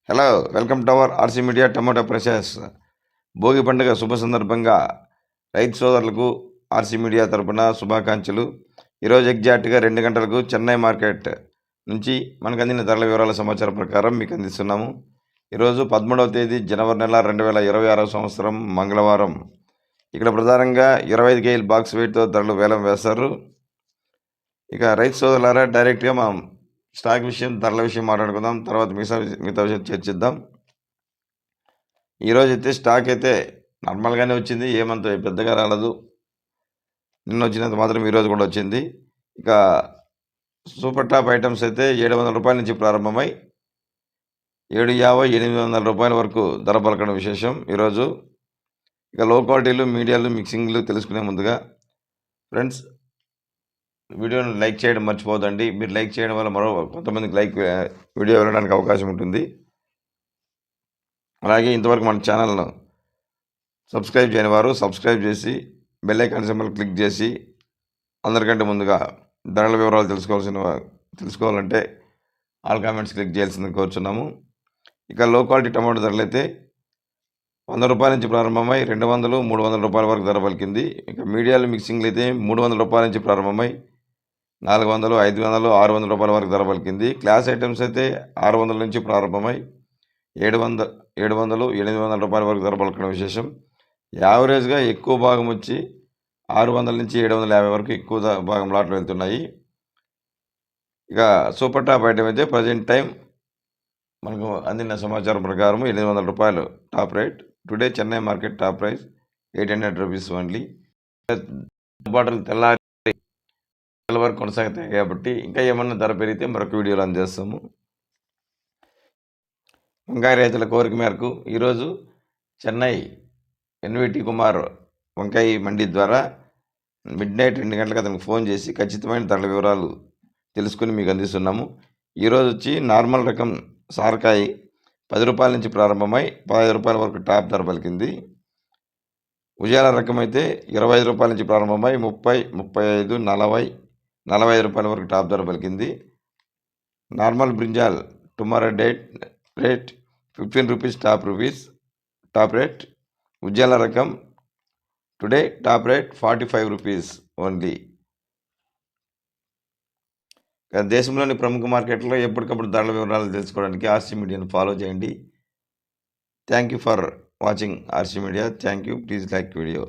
Hello, welcome to our RC media tomato prices. Bhogi పండుగ శుభ సందర్భంగా రైతు సోదరులకు ఆర్సీ మీడియా తరపున శుభాకాంక్షలు. ఈరోజు ఎగ్జాక్ట్గా 2 గంటలకు చెన్నై మార్కెట్ నుంచి మనకు అందిన ధరల వివరాల సమాచారం ప్రకారం మీకు అందిస్తున్నాము. ఈరోజు 13వ తేదీ జనవరి నెల 2026 సంవత్సరం మంగళవారం. ఇక్కడ ప్రధానంగా 25 కేజీల బాక్స్ వెయిట్తో ధరలు వేలం వేస్తారు. ఇక రైతు సోదరులారా, డైరెక్ట్గా మనం స్టాక్ విషయం, ధరల విషయం మాట్లాడుకుందాం. తర్వాత మిగతా విషయం చర్చిద్దాం. ఈరోజు అయితే స్టాక్ అయితే నార్మల్గానే వచ్చింది, ఏమంత పెద్దగా రాలేదు. నిన్న వచ్చినంత మాత్రం ఈరోజు కూడా వచ్చింది. ఇక సూపర్ టాప్ ఐటమ్స్ అయితే 700 రూపాయల నుంచి ప్రారంభమై 750, 800 రూపాయల వరకు ధర పలకడం విశేషం ఈరోజు. ఇక లో క్వాలిటీలు, మీడియాలు, మిక్సింగ్లు తెలుసుకునే ముందుగా ఫ్రెండ్స్, వీడియోను లైక్ చేయడం మర్చిపోదండి. మీరు లైక్ చేయడం వల్ల మరో కొంతమందికి వీడియో వెళ్ళడానికి అవకాశం ఉంటుంది. అలాగే ఇంతవరకు మన ఛానల్ను సబ్స్క్రైబ్ చేయని వారు సబ్స్క్రైబ్ చేసి బెల్ ఐకాన్ సింబల్ క్లిక్ చేసి అందరికంటే ముందుగా ధరల వివరాలు తెలుసుకోవాలంటే ఆల్ కామెంట్స్ క్లిక్ చేయాల్సిందని కోరుచున్నాము. ఇక లో క్వాలిటీ టమాటో ధరలు అయితే 100 రూపాయల నుంచి ప్రారంభమై 200, 300 రూపాయల వరకు ధర పలికింది. ఇక మీడియాలు, మిక్సింగ్లు అయితే 300 రూపాయల నుంచి ప్రారంభమై 400, 500, 600 రూపాయల వరకు ధర పలికింది. క్లాస్ ఐటమ్స్ అయితే 600 నుంచి ప్రారంభమై 700, 800 రూపాయల వరకు ధర పలకడం విశేషం. యావరేజ్గా ఎక్కువ భాగం వచ్చి 600 నుంచి 750 వరకు ఎక్కువ భాగం లాట్లు వెళ్తున్నాయి. ఇక సూపర్ టాప్ ఐటమ్ అయితే ప్రజెంట్ టైం మనకు అందిన సమాచారం ప్రకారం 800 రూపాయలు top rate. Today Chennai market top price 800 rupees only. బాటలు తెల్లారి వరకు కొనసాగుతాయి కాబట్టి ఇంకా ఏమన్నా ధర పెరిగితే మరొక వీడియోలో అందజేస్తాము. వంకాయ రైతుల కోరిక మేరకు ఈరోజు చెన్నై ఎన్విటి కుమార్ వంకాయ మండి ద్వారా మిడ్నైట్ 2 గంటలకు అతనికి ఫోన్ చేసి ఖచ్చితమైన ధరల వివరాలు తెలుసుకుని మీకు అందిస్తున్నాము. ఈరోజు వచ్చి నార్మల్ రకం సారకాయ 10 రూపాయల నుంచి ప్రారంభమై 15 రూపాయల వరకు టాప్ ధర పలికింది. ఉజాల రకం అయితే 25 రూపాయల నుంచి ప్రారంభమై 30, 35, 40, 45 రూపాయల వరకు టాప్ ధర పలికింది. Normal brinjal tomorrow rate 15 rupees top rate. ఉజ్జాల రకం today top rate 45 rupees only. దేశంలోని ప్రముఖ మార్కెట్లో ఎప్పటికప్పుడు ధరల వివరాలు తెలుసుకోవడానికి ఆర్సీ మీడియాను ఫాలో చేయండి. Thank you for watching RC media. Thank you. Please like video.